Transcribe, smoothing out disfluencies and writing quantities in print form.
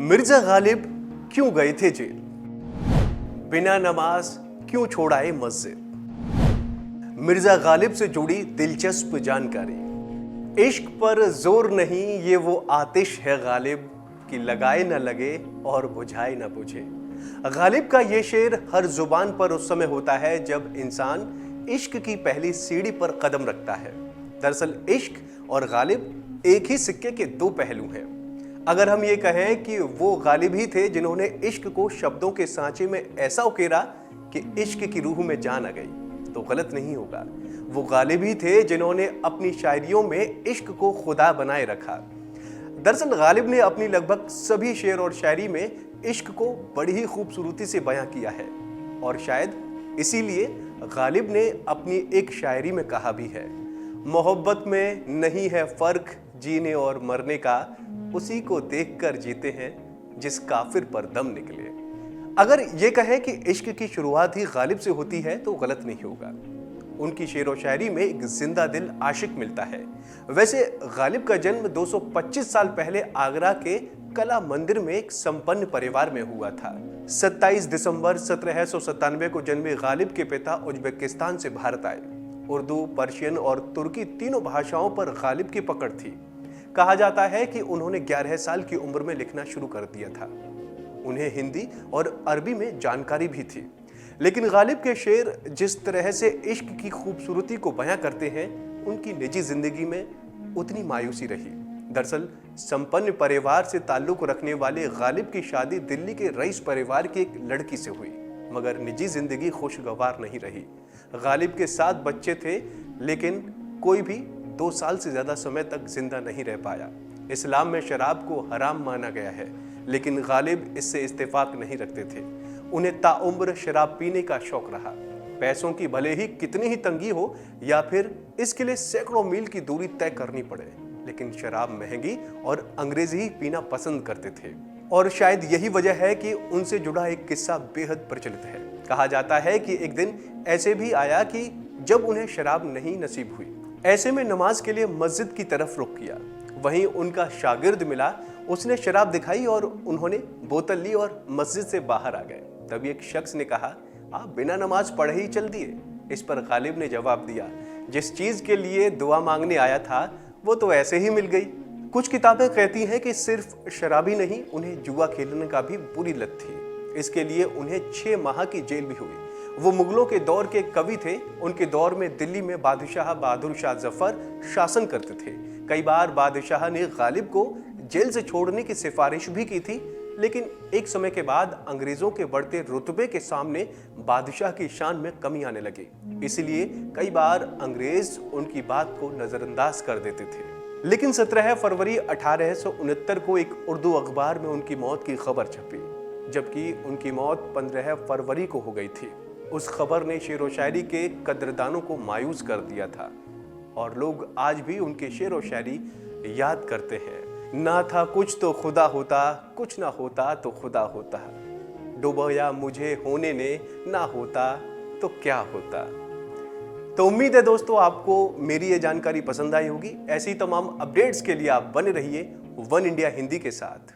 मिर्जा गालिब क्यों गए थे जेल? बिना नमाज क्यों छोड़ाए मस्जिद? मिर्जा गालिब से जुड़ी दिलचस्प जानकारी। इश्क पर जोर नहीं, ये वो आतिश है गालिब कि लगाए न लगे और बुझाए न बुझे। गालिब का ये शेर हर जुबान पर उस समय होता है जब इंसान इश्क की पहली सीढ़ी पर कदम रखता है। दरअसल इश्क और गालिब एक ही सिक्के के दो पहलू हैं। अगर हम ये कहें कि वो गालिब ही थे जिन्होंने इश्क को शब्दों के सांचे में ऐसा उकेरा कि इश्क की रूह में जान आ गई, तो गलत नहीं होगा। वो गालिब ही थे जिन्होंने अपनी शायरियों में इश्क को खुदा बनाए रखा। दरअसल गालिब ने अपनी लगभग सभी शेर और शायरी में इश्क को बड़ी ही खूबसूरती से बयां किया है, और शायद इसीलिए गालिब ने अपनी एक शायरी में कहा भी है, मोहब्बत में नहीं है फर्क जीने और मरने का, उसी को देखकर जीते हैं जिस काफिर पर दम निकले। अगर ये कहें कि इश्क की शुरुआत ही गालिब से होती है तो गलत नहीं होगा। उनकी शेर व शायरी में एक जिंदा दिल आशिक मिलता है। वैसे गालिब का जन्म 225 साल पहले आगरा के कला मंदिर में एक संपन्न परिवार में हुआ था। 27 दिसंबर 1797 को जन्मे गालिब के पिता उज्बेकिस्तान से भारत आए। उर्दू, पर्शियन और तुर्की तीनों भाषाओं पर गालिब की पकड़ थी। कहा जाता है कि उन्होंने 11 साल की उम्र में लिखना शुरू कर दिया था। उन्हें हिंदी और अरबी में जानकारी भी थी। लेकिन गालिब के शेर जिस तरह से इश्क की खूबसूरती को बयां करते हैं, उनकी निजी जिंदगी में उतनी मायूसी रही। दरअसल संपन्न परिवार से ताल्लुक रखने वाले गालिब की शादी दिल्ली के रईस परिवार की एक लड़की से हुई, मगर निजी जिंदगी खुशगवार नहीं रही। गालिब के 7 बच्चे थे, लेकिन कोई भी 2 साल से ज्यादा समय तक जिंदा नहीं रह पाया। इस्लाम में शराब को हराम माना गया है, लेकिन गालिब इससे इत्तेफाक नहीं रखते थे। उन्हें ताउम्र शराब पीने का शौक रहा। पैसों की भले ही कितनी ही तंगी हो या फिर इसके लिए सैकड़ों मील की दूरी तय करनी पड़े, लेकिन शराब महंगी और अंग्रेजी ही पीना पसंद करते थे। और शायद यही वजह है कि उनसे जुड़ा एक किस्सा बेहद प्रचलित है। कहा जाता है कि एक दिन ऐसे भी आया कि जब उन्हें शराब नहीं नसीब हुई। ऐसे में नमाज के लिए मस्जिद की तरफ रुख किया। वहीं उनका शागिर्द मिला, उसने शराब दिखाई और उन्होंने बोतल ली और मस्जिद से बाहर आ गए। तभी एक शख्स ने कहा, आप बिना नमाज पढ़े ही चल दिए। इस पर गालिब ने जवाब दिया, जिस चीज के लिए दुआ मांगने आया था वो तो ऐसे ही मिल गई। कुछ किताबें कहती हैं कि सिर्फ शराबी नहीं, उन्हें जुआ खेलने का भी बुरी लत थी। इसके लिए उन्हें 6 माह की जेल भी हुई। वो मुगलों के दौर के कवि थे। उनके दौर में दिल्ली में बादशाह बहादुर शाह जफर शासन करते थे। कई बार बादशाह ने गालिब को जेल से छोड़ने की सिफारिश भी की थी, लेकिन एक समय के बाद अंग्रेजों के बढ़ते रुतबे के सामने बादशाह की शान में कमी आने लगी। इसलिए कई बार अंग्रेज उनकी बात को नजरअंदाज कर देते थे। लेकिन 17 फरवरी 1869 को एक उर्दू अखबार में उनकी मौत की खबर छपी, जबकि उनकी मौत 15 फरवरी को हो गई थी। उस खबर ने शेर व शायरी के कद्रदानों को मायूस कर दिया था, और लोग आज भी उनके शेर व शायरी याद करते हैं। ना था कुछ तो खुदा होता, कुछ ना होता तो खुदा होता, डुबोया मुझे होने ने, ना होता तो क्या होता। तो उम्मीद है दोस्तों आपको मेरी ये जानकारी पसंद आई होगी। ऐसी तमाम अपडेट्स के लिए आप बने रहिए वन इंडिया हिंदी के साथ।